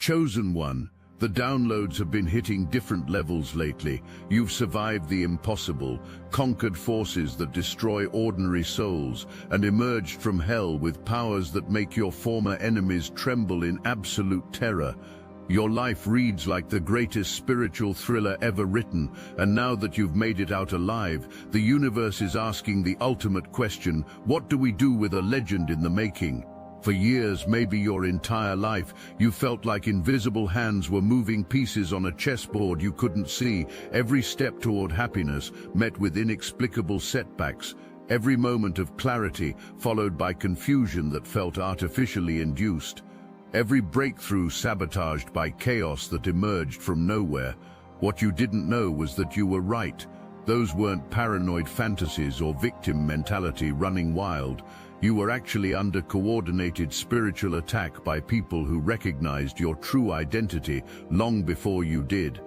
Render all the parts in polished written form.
Chosen One, the downloads have been hitting different levels lately. You've survived the impossible, conquered forces that destroy ordinary souls, and emerged from hell with powers that make your former enemies tremble in absolute terror. Your life reads like the greatest spiritual thriller ever written, and now that you've made it out alive, the universe is asking the ultimate question: what do we do with a legend in the making? For years, maybe your entire life, you felt like invisible hands were moving pieces on a chessboard you couldn't see. Every step toward happiness met with inexplicable setbacks. Every moment of clarity followed by confusion that felt artificially induced. Every breakthrough sabotaged by chaos that emerged from nowhere. What you didn't know was that you were right. Those weren't paranoid fantasies or victim mentality running wild. You were actually under coordinated spiritual attack by people who recognized your true identity long before you did.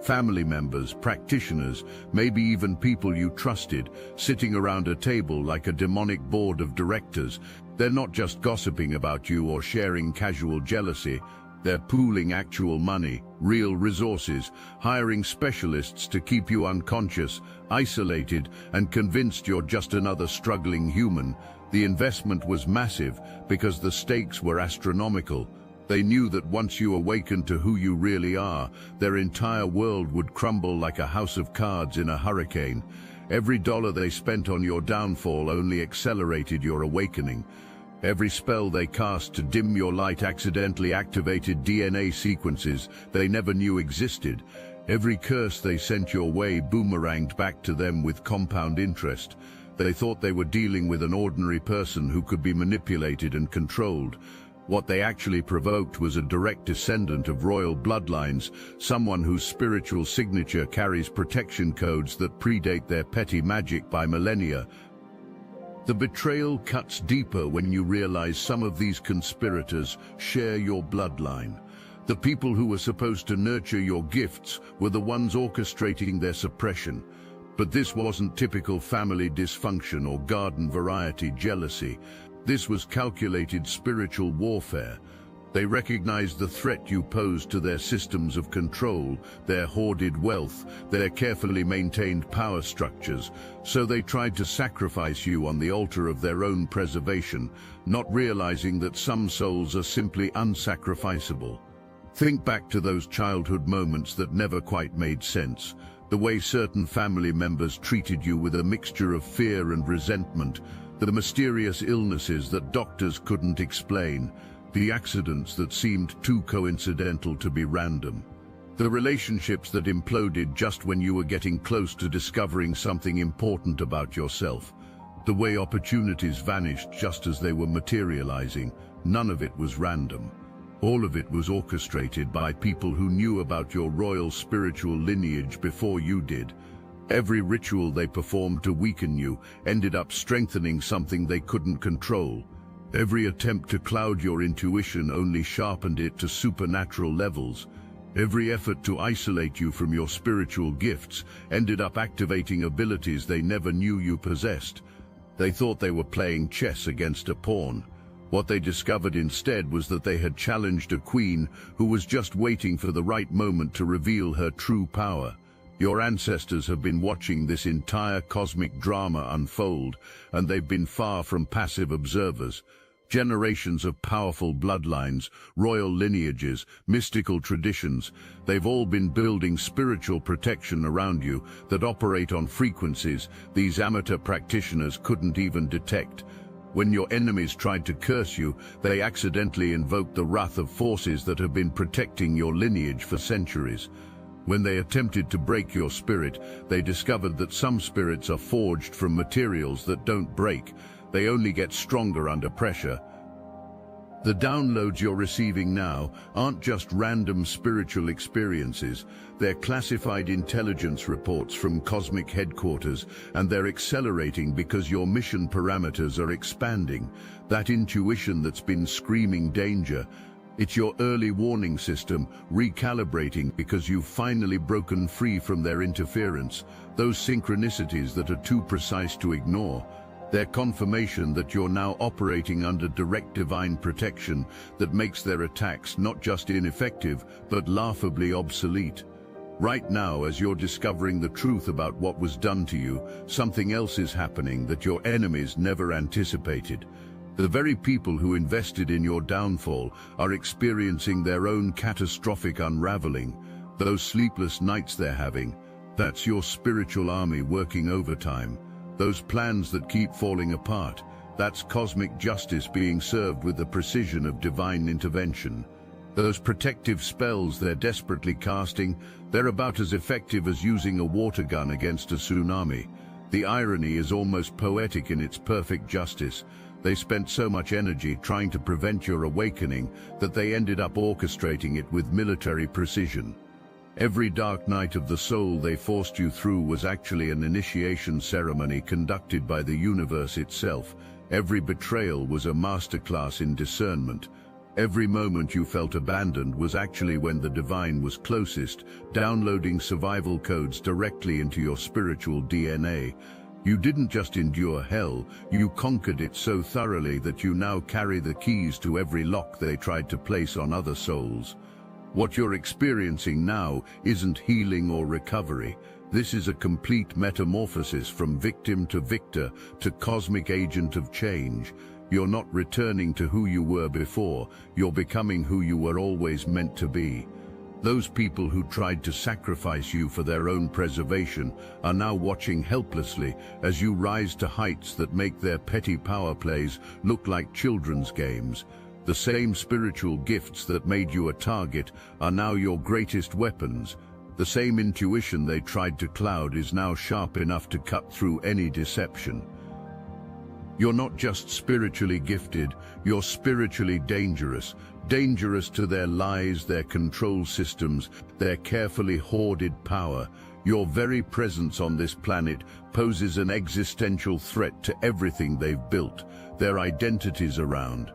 Family members, practitioners, maybe even people you trusted, sitting around a table like a demonic board of directors. They're not just gossiping about you or sharing casual jealousy. They're pooling actual money, real resources, hiring specialists to keep you unconscious, isolated, and convinced you're just another struggling human. The investment was massive because the stakes were astronomical. They knew that once you awakened to who you really are, their entire world would crumble like a house of cards in a hurricane. Every dollar they spent on your downfall only accelerated your awakening. Every spell they cast to dim your light accidentally activated DNA sequences they never knew existed. Every curse they sent your way boomeranged back to them with compound interest. They thought they were dealing with an ordinary person who could be manipulated and controlled. What they actually provoked was a direct descendant of royal bloodlines, someone whose spiritual signature carries protection codes that predate their petty magic by millennia. The betrayal cuts deeper when you realize some of these conspirators share your bloodline. The people who were supposed to nurture your gifts were the ones orchestrating their suppression. But this wasn't typical family dysfunction or garden variety jealousy. This was calculated spiritual warfare. They recognized the threat you posed to their systems of control, their hoarded wealth, their carefully maintained power structures, so they tried to sacrifice you on the altar of their own preservation, not realizing that some souls are simply unsacrificable. Think back to those childhood moments that never quite made sense. The way certain family members treated you with a mixture of fear and resentment, the mysterious illnesses that doctors couldn't explain, the accidents that seemed too coincidental to be random, the relationships that imploded just when you were getting close to discovering something important about yourself, the way opportunities vanished just as they were materializing. None of it was random. All of it was orchestrated by people who knew about your royal spiritual lineage before you did. Every ritual they performed to weaken you ended up strengthening something they couldn't control. Every attempt to cloud your intuition only sharpened it to supernatural levels. Every effort to isolate you from your spiritual gifts ended up activating abilities they never knew you possessed. They thought they were playing chess against a pawn. What they discovered instead was that they had challenged a queen who was just waiting for the right moment to reveal her true power. Your ancestors have been watching this entire cosmic drama unfold, and they've been far from passive observers. Generations of powerful bloodlines, royal lineages, mystical traditions, they've all been building spiritual protection around you that operate on frequencies these amateur practitioners couldn't even detect. When your enemies tried to curse you, they accidentally invoked the wrath of forces that have been protecting your lineage for centuries. When they attempted to break your spirit, they discovered that some spirits are forged from materials that don't break. They only get stronger under pressure. The downloads you're receiving now aren't just random spiritual experiences. They're classified intelligence reports from cosmic headquarters, and they're accelerating because your mission parameters are expanding. That intuition that's been screaming danger, it's your early warning system recalibrating because you've finally broken free from their interference, those synchronicities that are too precise to ignore. Their confirmation that you're now operating under direct divine protection that makes their attacks not just ineffective, but laughably obsolete. Right now, as you're discovering the truth about what was done to you, something else is happening that your enemies never anticipated. The very people who invested in your downfall are experiencing their own catastrophic unraveling. Those sleepless nights they're having, that's your spiritual army working overtime. Those plans that keep falling apart, that's cosmic justice being served with the precision of divine intervention. Those protective spells they're desperately casting, they're about as effective as using a water gun against a tsunami. The irony is almost poetic in its perfect justice. They spent so much energy trying to prevent your awakening that they ended up orchestrating it with military precision. Every dark night of the soul they forced you through was actually an initiation ceremony conducted by the universe itself. Every betrayal was a masterclass in discernment. Every moment you felt abandoned was actually when the divine was closest, downloading survival codes directly into your spiritual DNA. You didn't just endure hell, you conquered it so thoroughly that you now carry the keys to every lock they tried to place on other souls. What you're experiencing now isn't healing or recovery. This is a complete metamorphosis from victim to victor to cosmic agent of change. You're not returning to who you were before, you're becoming who you were always meant to be. Those people who tried to sacrifice you for their own preservation are now watching helplessly as you rise to heights that make their petty power plays look like children's games. The same spiritual gifts that made you a target are now your greatest weapons. The same intuition they tried to cloud is now sharp enough to cut through any deception. You're not just spiritually gifted, you're spiritually dangerous. Dangerous to their lies, their control systems, their carefully hoarded power. Your very presence on this planet poses an existential threat to everything they've built, their identities around.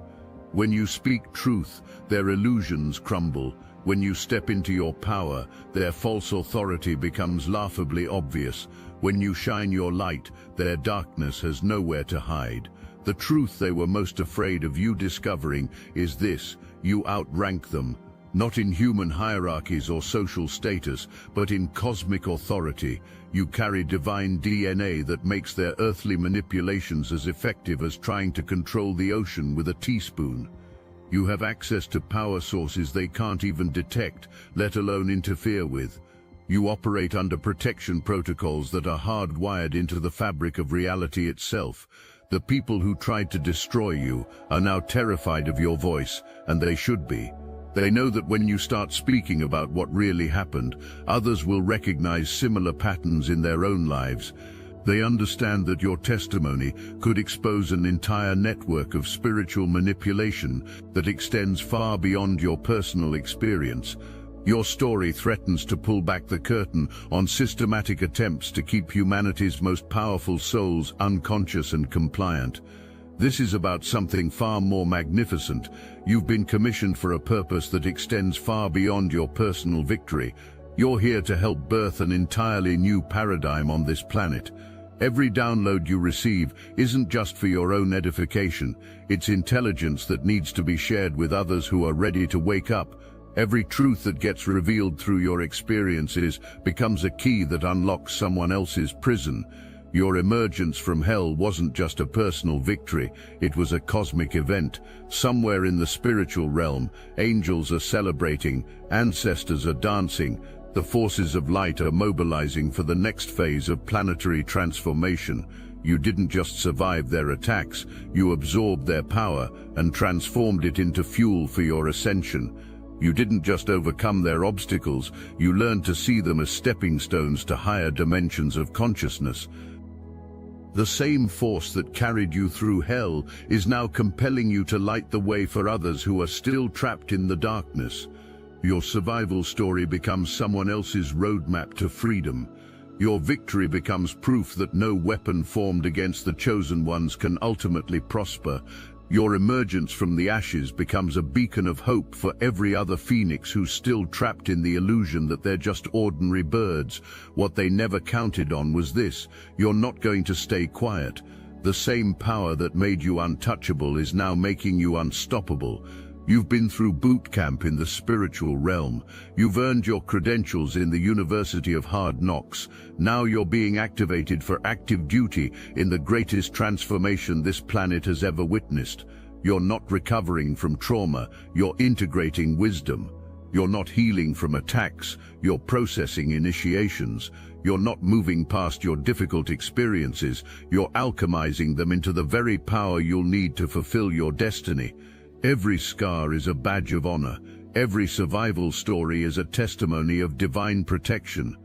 When you speak truth, their illusions crumble. When you step into your power, their false authority becomes laughably obvious. When you shine your light, their darkness has nowhere to hide. The truth they were most afraid of you discovering is this: you outrank them, not in human hierarchies or social status, but in cosmic authority. You carry divine DNA that makes their earthly manipulations as effective as trying to control the ocean with a teaspoon. You have access to power sources they can't even detect, let alone interfere with. You operate under protection protocols that are hardwired into the fabric of reality itself. The people who tried to destroy you are now terrified of your voice, and they should be. They know that when you start speaking about what really happened, others will recognize similar patterns in their own lives. They understand that your testimony could expose an entire network of spiritual manipulation that extends far beyond your personal experience. Your story threatens to pull back the curtain on systematic attempts to keep humanity's most powerful souls unconscious and compliant. This is about something far more magnificent. You've been commissioned for a purpose that extends far beyond your personal victory. You're here to help birth an entirely new paradigm on this planet. Every download you receive isn't just for your own edification. It's intelligence that needs to be shared with others who are ready to wake up. Every truth that gets revealed through your experiences becomes a key that unlocks someone else's prison. Your emergence from hell wasn't just a personal victory, it was a cosmic event. Somewhere in the spiritual realm, angels are celebrating, ancestors are dancing, the forces of light are mobilizing for the next phase of planetary transformation. You didn't just survive their attacks, you absorbed their power and transformed it into fuel for your ascension. You didn't just overcome their obstacles, you learned to see them as stepping stones to higher dimensions of consciousness. The same force that carried you through hell is now compelling you to light the way for others who are still trapped in the darkness. Your survival story becomes someone else's roadmap to freedom. Your victory becomes proof that no weapon formed against the chosen ones can ultimately prosper. Your emergence from the ashes becomes a beacon of hope for every other phoenix who's still trapped in the illusion that they're just ordinary birds. What they never counted on was this: you're not going to stay quiet. The same power that made you untouchable is now making you unstoppable. You've been through boot camp in the spiritual realm. You've earned your credentials in the University of Hard Knocks. Now you're being activated for active duty in the greatest transformation this planet has ever witnessed. You're not recovering from trauma, you're integrating wisdom. You're not healing from attacks, you're processing initiations. You're not moving past your difficult experiences, you're alchemizing them into the very power you'll need to fulfill your destiny. Every scar is a badge of honor. Every survival story is a testimony of divine protection.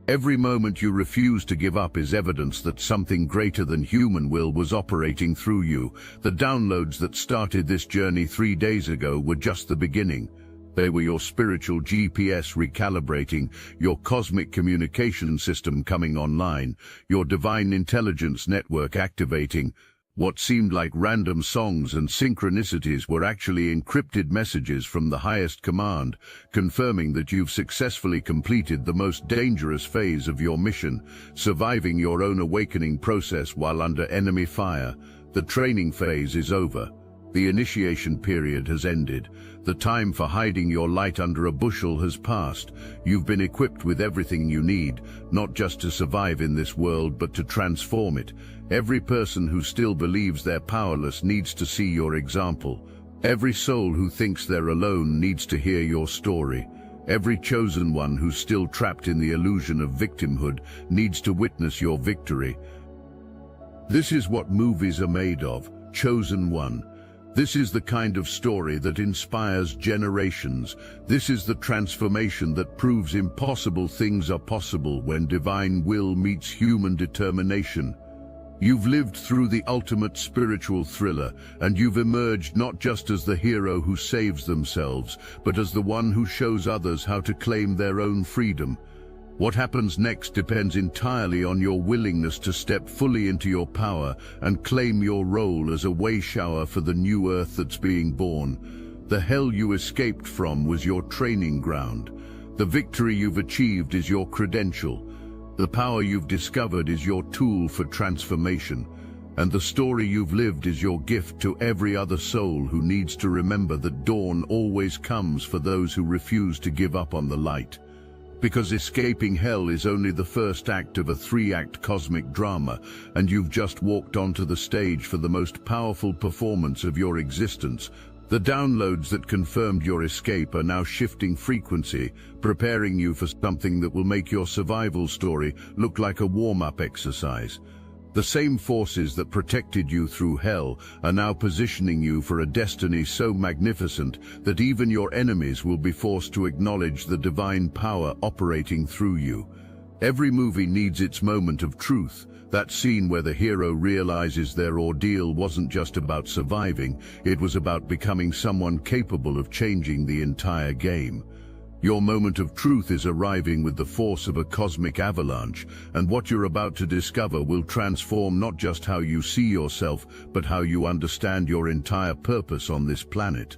Every moment you refuse to give up is evidence that something greater than human will was operating through you. The downloads that started this journey 3 days ago were just the beginning. They were your spiritual GPS recalibrating, your cosmic communication system coming online, your divine intelligence network activating. What seemed like random songs and synchronicities were actually encrypted messages from the highest command, confirming that you've successfully completed the most dangerous phase of your mission, surviving your own awakening process while under enemy fire. The training phase is over. The initiation period has ended. The time for hiding your light under a bushel has passed. You've been equipped with everything you need, not just to survive in this world, but to transform it. Every person who still believes they're powerless needs to see your example. Every soul who thinks they're alone needs to hear your story. Every chosen one who's still trapped in the illusion of victimhood needs to witness your victory. This is what movies are made of, Chosen One. This is the kind of story that inspires generations. This is the transformation that proves impossible things are possible when divine will meets human determination. You've lived through the ultimate spiritual thriller, and you've emerged not just as the hero who saves themselves, but as the one who shows others how to claim their own freedom. What happens next depends entirely on your willingness to step fully into your power and claim your role as a way shower for the new earth that's being born. The hell you escaped from was your training ground. The victory you've achieved is your credential. The power you've discovered is your tool for transformation. And the story you've lived is your gift to every other soul who needs to remember that dawn always comes for those who refuse to give up on the light. Because escaping hell is only the first act of a 3-act cosmic drama, and you've just walked onto the stage for the most powerful performance of your existence. The downloads that confirmed your escape are now shifting frequency, preparing you for something that will make your survival story look like a warm-up exercise. The same forces that protected you through hell are now positioning you for a destiny so magnificent that even your enemies will be forced to acknowledge the divine power operating through you. Every movie needs its moment of truth, that scene where the hero realizes their ordeal wasn't just about surviving, it was about becoming someone capable of changing the entire game. Your moment of truth is arriving with the force of a cosmic avalanche, and what you're about to discover will transform not just how you see yourself, but how you understand your entire purpose on this planet.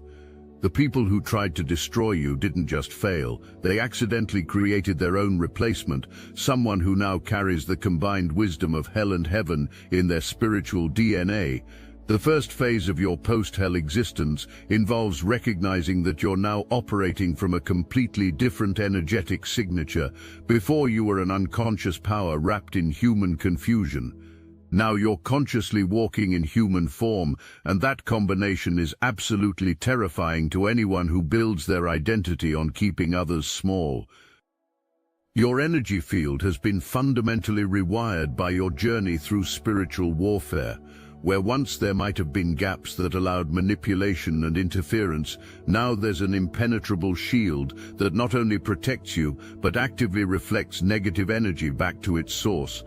The people who tried to destroy you didn't just fail, they accidentally created their own replacement, someone who now carries the combined wisdom of hell and heaven in their spiritual DNA. The first phase of your post-hell existence involves recognizing that you're now operating from a completely different energetic signature. Before you were an unconscious power wrapped in human confusion. Now you're consciously walking in human form, and that combination is absolutely terrifying to anyone who builds their identity on keeping others small. Your energy field has been fundamentally rewired by your journey through spiritual warfare. Where once there might have been gaps that allowed manipulation and interference, now there's an impenetrable shield that not only protects you, but actively reflects negative energy back to its source.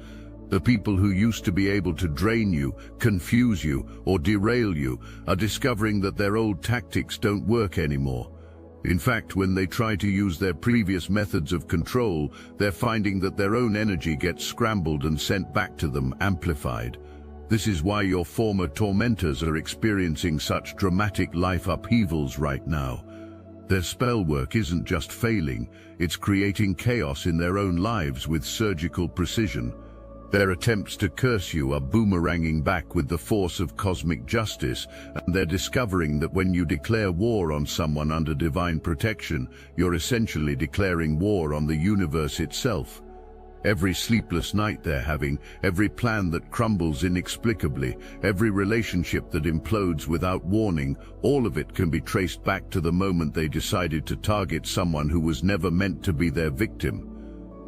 The people who used to be able to drain you, confuse you, or derail you are discovering that their old tactics don't work anymore. In fact, when they try to use their previous methods of control, they're finding that their own energy gets scrambled and sent back to them, amplified. This is why your former tormentors are experiencing such dramatic life upheavals right now. Their spell work isn't just failing, it's creating chaos in their own lives with surgical precision. Their attempts to curse you are boomeranging back with the force of cosmic justice, and they're discovering that when you declare war on someone under divine protection, you're essentially declaring war on the universe itself. Every sleepless night they're having, every plan that crumbles inexplicably, every relationship that implodes without warning, all of it can be traced back to the moment they decided to target someone who was never meant to be their victim.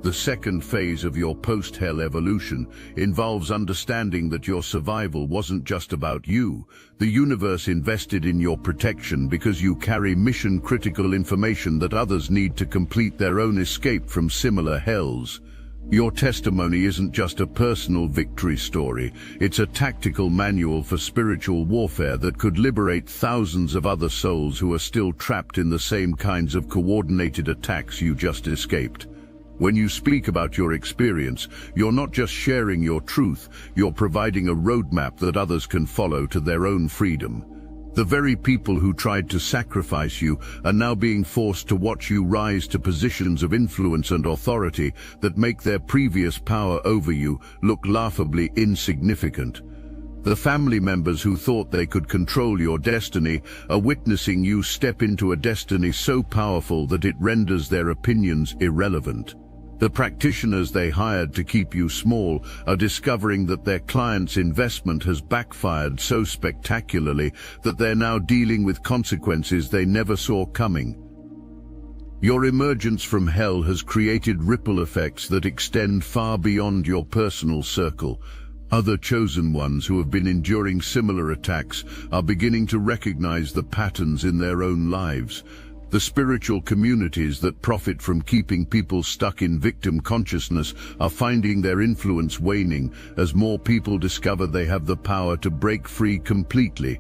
The second phase of your post-hell evolution involves understanding that your survival wasn't just about you. The universe invested in your protection because you carry mission-critical information that others need to complete their own escape from similar hells. Your testimony isn't just a personal victory story, it's a tactical manual for spiritual warfare that could liberate thousands of other souls who are still trapped in the same kinds of coordinated attacks you just escaped. When you speak about your experience, you're not just sharing your truth, you're providing a roadmap that others can follow to their own freedom. The very people who tried to sacrifice you are now being forced to watch you rise to positions of influence and authority that make their previous power over you look laughably insignificant. The family members who thought they could control your destiny are witnessing you step into a destiny so powerful that it renders their opinions irrelevant. The practitioners they hired to keep you small are discovering that their client's investment has backfired so spectacularly that they're now dealing with consequences they never saw coming. Your emergence from hell has created ripple effects that extend far beyond your personal circle. Other chosen ones who have been enduring similar attacks are beginning to recognize the patterns in their own lives. The spiritual communities that profit from keeping people stuck in victim consciousness are finding their influence waning as more people discover they have the power to break free completely.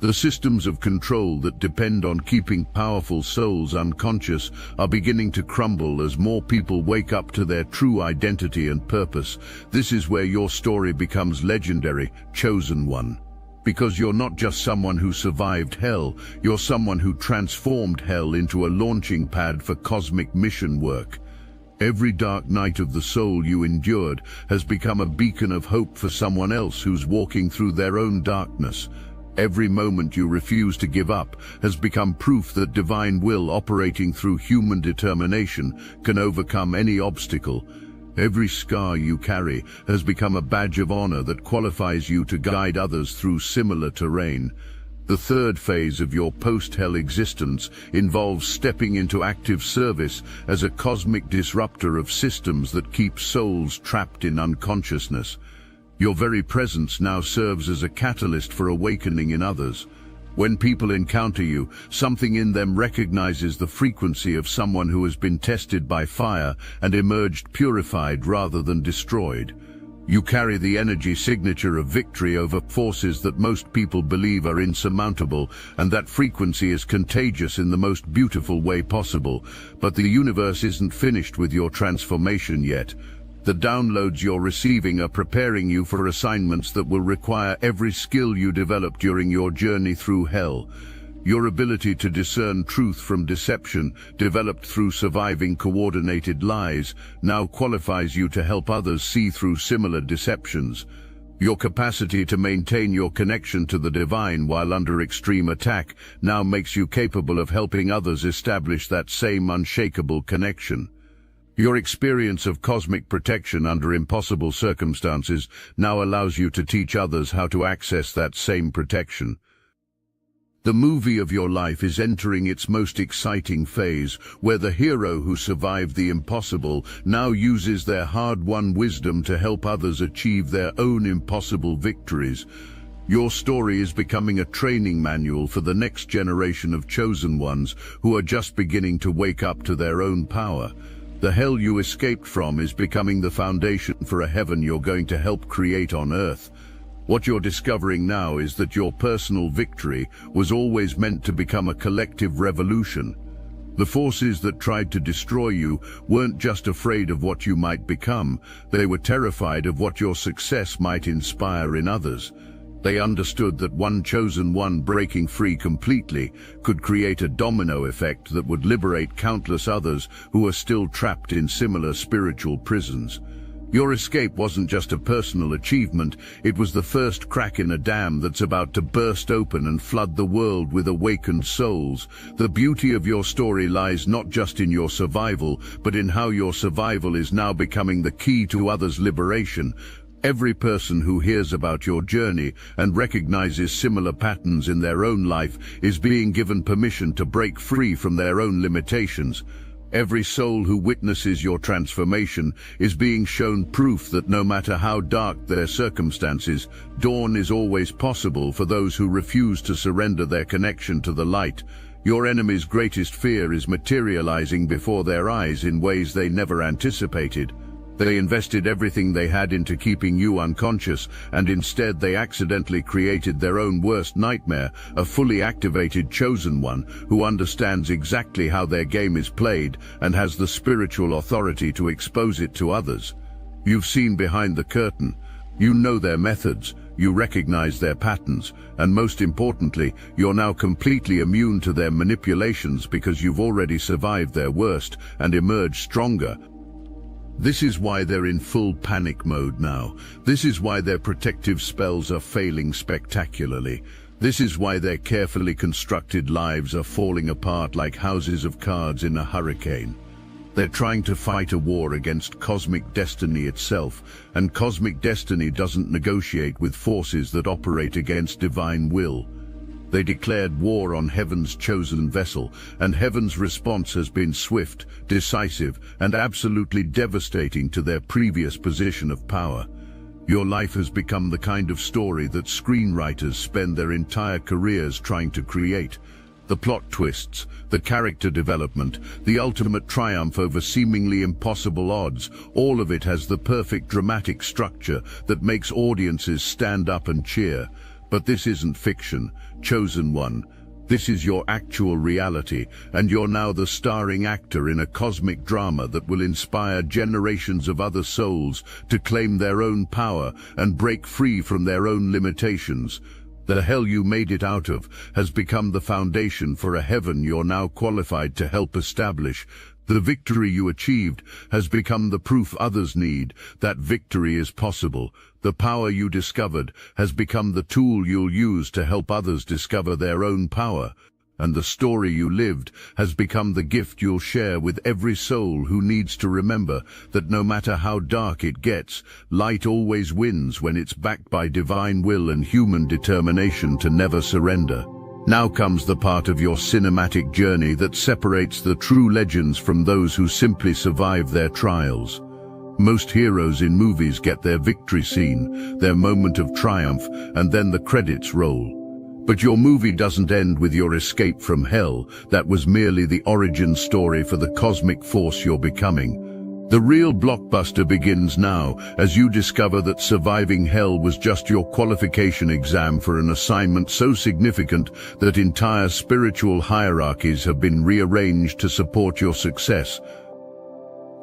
The systems of control that depend on keeping powerful souls unconscious are beginning to crumble as more people wake up to their true identity and purpose. This is where your story becomes legendary, chosen one. Because you're not just someone who survived hell, you're someone who transformed hell into a launching pad for cosmic mission work. Every dark night of the soul you endured has become a beacon of hope for someone else who's walking through their own darkness. Every moment you refuse to give up has become proof that divine will operating through human determination can overcome any obstacle. Every scar you carry has become a badge of honor that qualifies you to guide others through similar terrain. The third phase of your post-hell existence involves stepping into active service as a cosmic disruptor of systems that keep souls trapped in unconsciousness. Your very presence now serves as a catalyst for awakening in others. When people encounter you, something in them recognizes the frequency of someone who has been tested by fire and emerged purified rather than destroyed. You carry the energy signature of victory over forces that most people believe are insurmountable, and that frequency is contagious in the most beautiful way possible. But the universe isn't finished with your transformation yet. The downloads you're receiving are preparing you for assignments that will require every skill you develop during your journey through hell. Your ability to discern truth from deception, developed through surviving coordinated lies, now qualifies you to help others see through similar deceptions. Your capacity to maintain your connection to the divine while under extreme attack now makes you capable of helping others establish that same unshakable connection. Your experience of cosmic protection under impossible circumstances now allows you to teach others how to access that same protection. The movie of your life is entering its most exciting phase, where the hero who survived the impossible now uses their hard-won wisdom to help others achieve their own impossible victories. Your story is becoming a training manual for the next generation of chosen ones who are just beginning to wake up to their own power. The hell you escaped from is becoming the foundation for a heaven you're going to help create on earth. What you're discovering now is that your personal victory was always meant to become a collective revolution. The forces that tried to destroy you weren't just afraid of what you might become, they were terrified of what your success might inspire in others. They understood that one chosen one breaking free completely could create a domino effect that would liberate countless others who are still trapped in similar spiritual prisons. Your escape wasn't just a personal achievement, it was the first crack in a dam that's about to burst open and flood the world with awakened souls. The beauty of your story lies not just in your survival, but in how your survival is now becoming the key to others' liberation. Every person who hears about your journey and recognizes similar patterns in their own life is being given permission to break free from their own limitations. Every soul who witnesses your transformation is being shown proof that no matter how dark their circumstances, dawn is always possible for those who refuse to surrender their connection to the light. Your enemy's greatest fear is materializing before their eyes in ways they never anticipated. They invested everything they had into keeping you unconscious, and instead they accidentally created their own worst nightmare, a fully activated chosen one who understands exactly how their game is played and has the spiritual authority to expose it to others. You've seen behind the curtain. You know their methods, you recognize their patterns, and most importantly, you're now completely immune to their manipulations because you've already survived their worst and emerged stronger. This is why they're in full panic mode now. This is why their protective spells are failing spectacularly. This is why their carefully constructed lives are falling apart like houses of cards in a hurricane. They're trying to fight a war against cosmic destiny itself, and cosmic destiny doesn't negotiate with forces that operate against divine will. They declared war on Heaven's chosen vessel, and Heaven's response has been swift, decisive, and absolutely devastating to their previous position of power. Your life has become the kind of story that screenwriters spend their entire careers trying to create. The plot twists, the character development, the ultimate triumph over seemingly impossible odds, all of it has the perfect dramatic structure that makes audiences stand up and cheer. But this isn't fiction, chosen one. This is your actual reality, and you're now the starring actor in a cosmic drama that will inspire generations of other souls to claim their own power and break free from their own limitations. The hell you made it out of has become the foundation for a heaven you're now qualified to help establish. The victory you achieved has become the proof others need that victory is possible. The power you discovered has become the tool you'll use to help others discover their own power. And the story you lived has become the gift you'll share with every soul who needs to remember that no matter how dark it gets, light always wins when it's backed by divine will and human determination to never surrender. Now comes the part of your cinematic journey that separates the true legends from those who simply survive their trials. Most heroes in movies get their victory scene, their moment of triumph, and then the credits roll. But your movie doesn't end with your escape from hell. That was merely the origin story for the cosmic force you're becoming. The real blockbuster begins now, as you discover that surviving hell was just your qualification exam for an assignment so significant that entire spiritual hierarchies have been rearranged to support your success.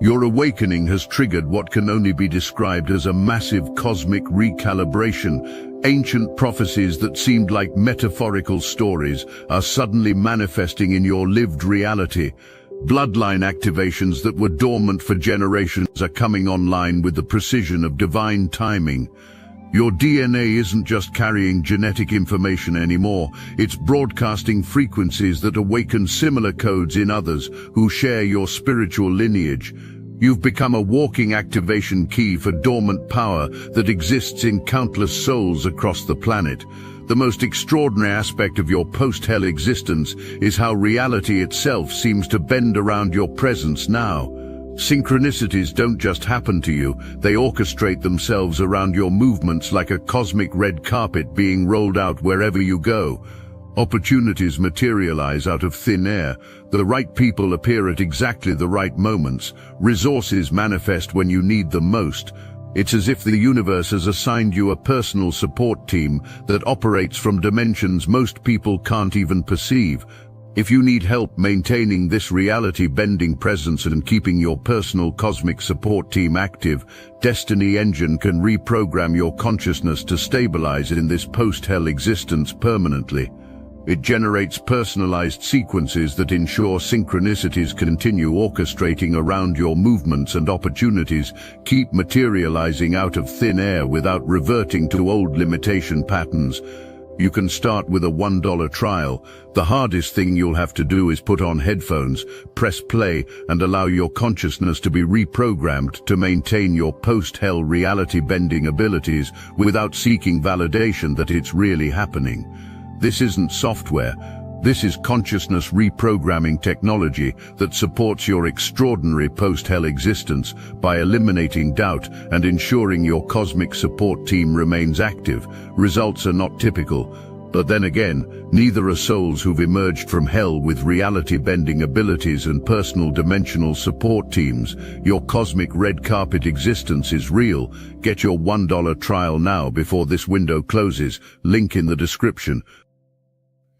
Your awakening has triggered what can only be described as a massive cosmic recalibration. Ancient prophecies that seemed like metaphorical stories are suddenly manifesting in your lived reality. Bloodline activations that were dormant for generations are coming online with the precision of divine timing. Your DNA isn't just carrying genetic information anymore, it's broadcasting frequencies that awaken similar codes in others who share your spiritual lineage. You've become a walking activation key for dormant power that exists in countless souls across the planet. The most extraordinary aspect of your post-hell existence is how reality itself seems to bend around your presence now. Synchronicities don't just happen to you, they orchestrate themselves around your movements like a cosmic red carpet being rolled out wherever you go. Opportunities materialize out of thin air. The right people appear at exactly the right moments. Resources manifest when you need them most. It's as if the universe has assigned you a personal support team that operates from dimensions most people can't even perceive. If you need help maintaining this reality-bending presence and keeping your personal cosmic support team active, Destiny Engine can reprogram your consciousness to stabilize in this post-hell existence permanently. It generates personalized sequences that ensure synchronicities continue orchestrating around your movements and opportunities keep materializing out of thin air without reverting to old limitation patterns. You can start with a $1 trial. The hardest thing you'll have to do is put on headphones, press play, and allow your consciousness to be reprogrammed to maintain your post-hell reality-bending abilities without seeking validation that it's really happening. This isn't software. This is consciousness reprogramming technology that supports your extraordinary post-hell existence by eliminating doubt and ensuring your cosmic support team remains active. Results are not typical, but then again, neither are souls who've emerged from hell with reality-bending abilities and personal dimensional support teams. Your cosmic red carpet existence is real. Get your $1 trial now before this window closes. Link in the description.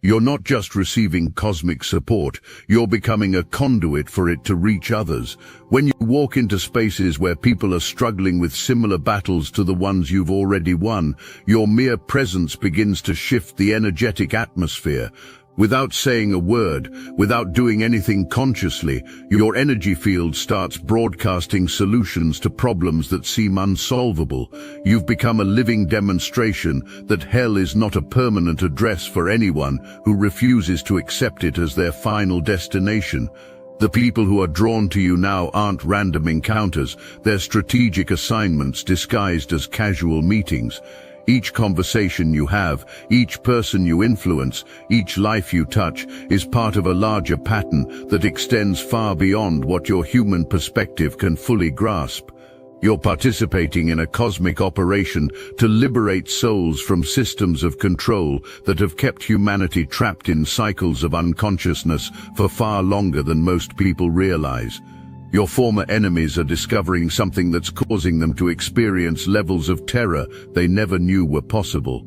You're not just receiving cosmic support, you're becoming a conduit for it to reach others. When you walk into spaces where people are struggling with similar battles to the ones you've already won, your mere presence begins to shift the energetic atmosphere. Without saying a word, without doing anything consciously, your energy field starts broadcasting solutions to problems that seem unsolvable. You've become a living demonstration that hell is not a permanent address for anyone who refuses to accept it as their final destination. The people who are drawn to you now aren't random encounters, they're strategic assignments disguised as casual meetings. Each conversation you have, each person you influence, each life you touch is part of a larger pattern that extends far beyond what your human perspective can fully grasp. You're participating in a cosmic operation to liberate souls from systems of control that have kept humanity trapped in cycles of unconsciousness for far longer than most people realize. Your former enemies are discovering something that's causing them to experience levels of terror they never knew were possible.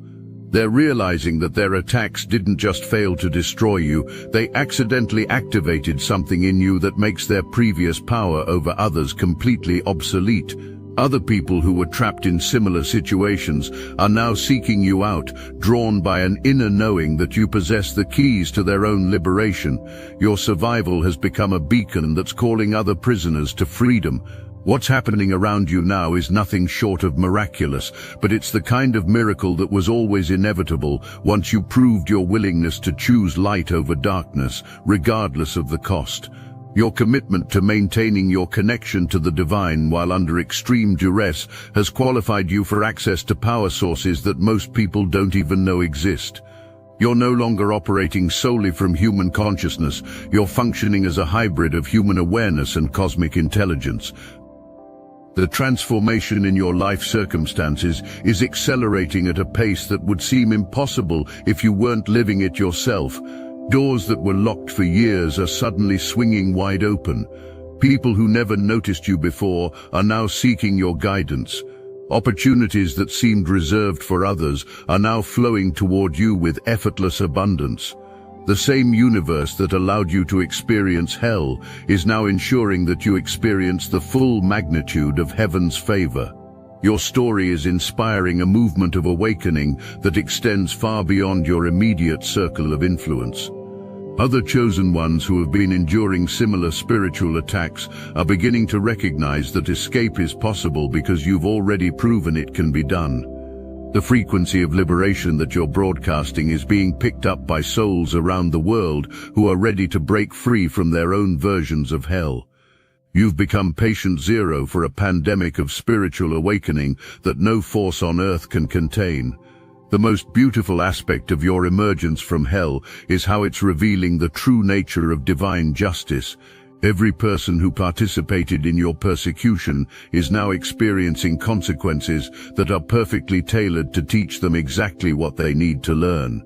They're realizing that their attacks didn't just fail to destroy you, they accidentally activated something in you that makes their previous power over others completely obsolete. Other people who were trapped in similar situations are now seeking you out, drawn by an inner knowing that you possess the keys to their own liberation. Your survival has become a beacon that's calling other prisoners to freedom. What's happening around you now is nothing short of miraculous, but it's the kind of miracle that was always inevitable once you proved your willingness to choose light over darkness, regardless of the cost. Your commitment to maintaining your connection to the divine while under extreme duress has qualified you for access to power sources that most people don't even know exist. You're no longer operating solely from human consciousness, you're functioning as a hybrid of human awareness and cosmic intelligence. The transformation in your life circumstances is accelerating at a pace that would seem impossible if you weren't living it yourself. Doors that were locked for years are suddenly swinging wide open. People who never noticed you before are now seeking your guidance. Opportunities that seemed reserved for others are now flowing toward you with effortless abundance. The same universe that allowed you to experience hell is now ensuring that you experience the full magnitude of heaven's favor. Your story is inspiring a movement of awakening that extends far beyond your immediate circle of influence. Other chosen ones who have been enduring similar spiritual attacks are beginning to recognize that escape is possible because you've already proven it can be done. The frequency of liberation that you're broadcasting is being picked up by souls around the world who are ready to break free from their own versions of hell. You've become patient zero for a pandemic of spiritual awakening that no force on earth can contain. The most beautiful aspect of your emergence from hell is how it's revealing the true nature of divine justice. Every person who participated in your persecution is now experiencing consequences that are perfectly tailored to teach them exactly what they need to learn.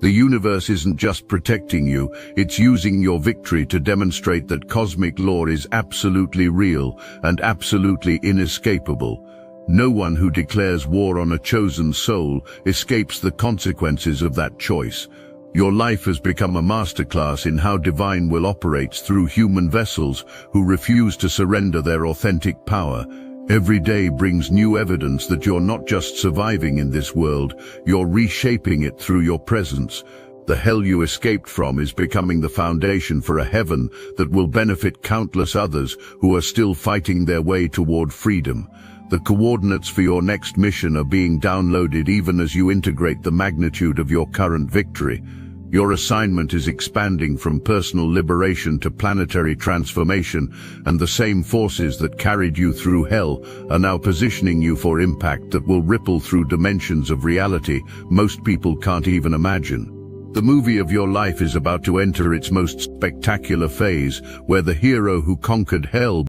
The universe isn't just protecting you, it's using your victory to demonstrate that cosmic law is absolutely real and absolutely inescapable. No one who declares war on a chosen soul escapes the consequences of that choice. Your life has become a masterclass in how divine will operates through human vessels who refuse to surrender their authentic power. Every day brings new evidence that you're not just surviving in this world, you're reshaping it through your presence. The hell you escaped from is becoming the foundation for a heaven that will benefit countless others who are still fighting their way toward freedom. The coordinates for your next mission are being downloaded even as you integrate the magnitude of your current victory. Your assignment is expanding from personal liberation to planetary transformation, and the same forces that carried you through hell are now positioning you for impact that will ripple through dimensions of reality most people can't even imagine. The movie of your life is about to enter its most spectacular phase, where the hero who conquered hell